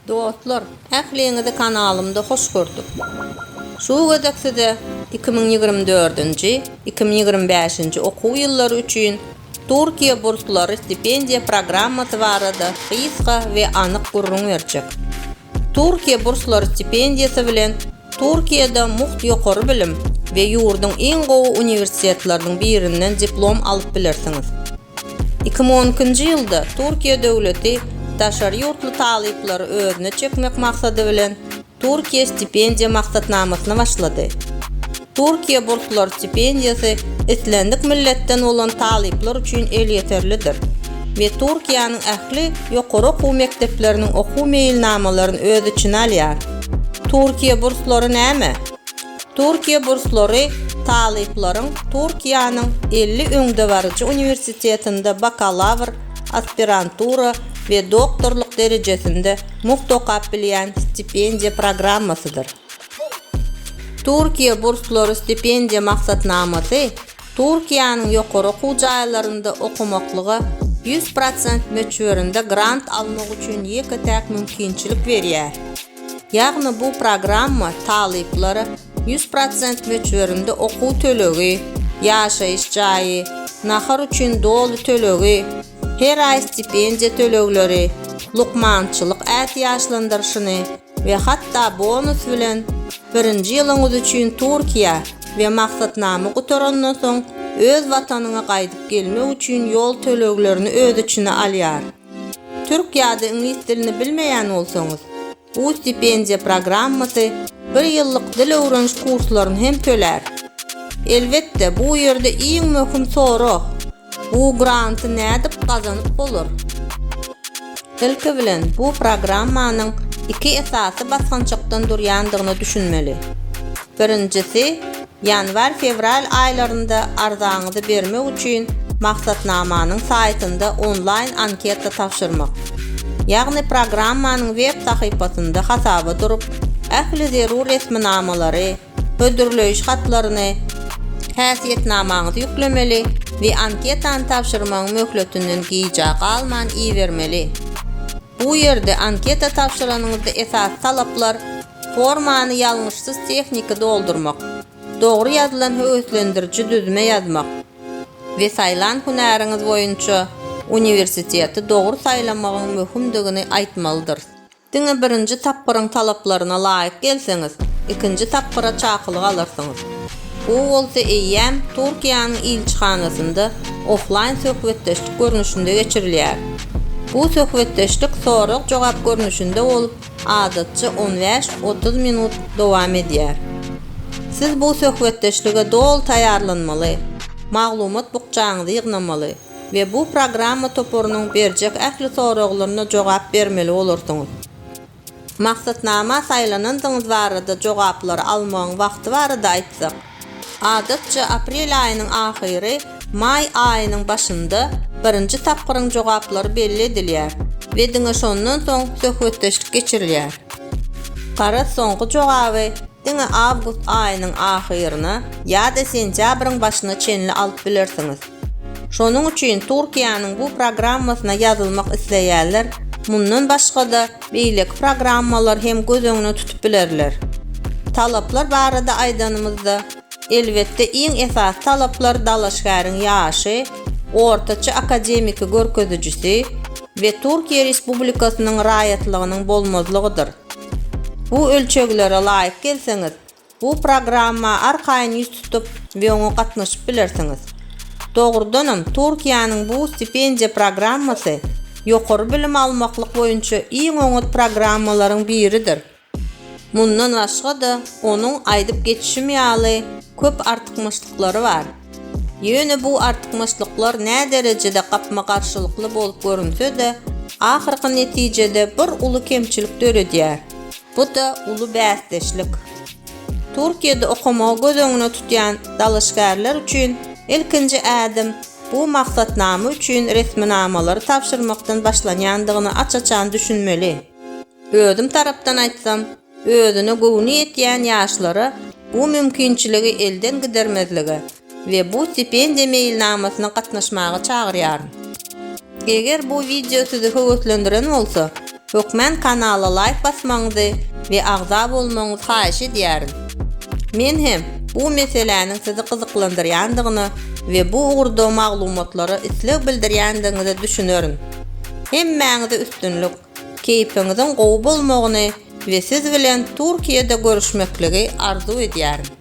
Dostlar, ähliňizi kanalymda hoş gördük. Şu gözekde 2024-nji 2025-nji okuw ýyllary üçin Türkiýe burslary stipendiýa programmasy barada kysga we anyk gurrun berjek. Türkiýe burslary stipendiýasy bilen Türkiýede muht ýokary bilim we ýurdun iň gowy uniwersitetleriniň birinden diplom alyp bilersiňiz. 2010-njy ýylda Türkiýe döwleti taşary ýurtly talyplary özüne çekmek maksady bilen Türkiýe stipendiýa maksatnamasyny başlady. Türkiýe burslary stipendiýasy etlendik milletten bolan talyplar üçin el ýeterlidir we Türkiýanyň ähli ýokary okuw mekdepleriniň okuw meýilnamalaryny öz içine alýar. Türkiýe burslary näme? Türkiýe burslary talyplaryň Türkiýanyň 50 öňde barjy uniwersitetinde bakalavr, aspirantura ve doktorluk derejesinde muht okap bilýän stipendiýa programmasydyr. Türkiýe burslary stipendiýa maksatnamasy Türkiýanyň ýokary okuw jaýlarynda okumaklyga 100% möçberinde grant almak üçin ýeke-täk mümkinçilik berýär. Ýagny bu programma talyplara 100% möçberinde okuw tölegi, ýaşaýyş jaýy, nahar üçin dolu tölegi, her ay stipendiýa tölegleri, lukmançylyk ähtiýaçlandyryşyny we hatda bonus bilen birinji ýylyňyz üçin Türkiýe we maksatnamy gutaranyň soň öz watanyna gaýdyp gelmek üçin ýol töleglerini öz içine alýar. Türkiýede ingliz dilini bilmeýän bolsaňyz, bu stipendiýa programmasy 1 ýyllyk dil öwrenş kurslaryny hem töler. Elbetde bu ýerde iň möhüm sorak, bu granty nädip gazanyp bolar? Ilki bilen bu programmanyň iki esasy basgançykdan durýandygyny düşünmeli. Birinjisi, ýanwar-fevral aýlarynda arzaňyzy bermek üçin maksatnamanyň saytynda onlaýn anketa tapşyrmak. Ýagny programmanyň web sahypasynda hasaba durup, ähli zerur resminamalary, ödürleýiş hatlaryny, häsiýetnamaňyzy ýüklemeli we anketany tapşyrmagyň möhletinden giýjak alman iýermeli. Bu ýerde anketa tapşyranyňyzda esas talaplar formany ýalňyşsyz tehnika doldurmak, dogry ýazylan höwüslendiriji düzme ýazmak we saýlan hünäriňiz boýunça uniwersiteti dogry saýlamagyň möhümdigini aýtmalydyr. Diňe birinji tapgyryň talaplaryna laýyk gelseňiz, ikinji tapgyra çakylyk alarsyňyz. Bu bolsa eýýäm Türkiýanyň ilçihanasynda offline söhbetdeşlik görnüşinde geçirilýär. Bu söhbetdeşlik sorak jogap görnüşinde bolup, adatça 15-30 minut dowam edýär. Siz bu söhbetdeşlige dol taýarlanmaly, maglumat bukjaňyzy ýygnamaly we bu programma toporunyň berjek ähli soraklaryna jogap bermeli bolarsyňyz. Maksatnama saýlanandyňyz barada jogaplary almagyň wagty barada aýtsak, adatça aprel aýynyň ahyry, may aýynyň başynda birinji tapgyryň jogaplary belli edilýär we diňe şondan soň söhbetdeşlik geçirilýär. Gara soňky jogaby diňe awgust aýynyň ahyryna ýa-da sentýabryň başyna çenli alyp bilersiňiz. Şonuň üçin Türkiýanyň bu programmasyna ýazylmak isleýärler mundan başga da beýleki programmalar hem göz öňüne tutup bilerler. Talaplar barada aýdanymyzda elbetde iň esas talaplar dalaşgaryň ýaşy, ortaça akademiki görkezijisi we Türkiýe Respublikasynyň raýatlygynyň bolmazlygydyr. Bu ölçeglere laýyk gelseňiz, bu programma arkaýyn ýüz tutup we oňa gatnaşyp bilersiňiz. Dogrudanam Türkiýanyň bu stipendiýa programmasy ýokary bilim almaklyk boýunça iň oňat programmalaryň biridir. Mundan başga da onuň aýdyp geçişi ýaly köp artykmyşlyklary bar. Ýöne bu artykmyşlyklar nä derejede gapma garşylykly bolup görünse de, ahyrky netijede bir uly kemçilik döredýär. Bu da uly bäsdeşlik. Türkiýede okumagy göz öňüne tutýan dalaşgarlar üçin ilkinji ädim bu maksatnama üçin resminamalary tapşyrmakdan başlanýandygyny açaçan düşünmeli. Özüm tarapdan aýtsam, özüne gowny etýän ýaşlara bu mümkinçiligi elden gidermezligi we bu stipendiýa meýilnamasyna gatnaşmagy çagyrýar. Eger bu video sizi höwüslendiren bolsa, Hökmen kanala like basmaňyzy we agza bolmaňyzy haýyş edýärin. Men hem bu meseleniň sizi gyzyklandyrýandygyny we bu ugurda maglumatlary isleg bildirýändiňizi düşünörin. Hemmäňize üstünlük, keypiňiziň gowy bolmagyny we siz bilen Türkiýede görüşmekligi arzu edýärin.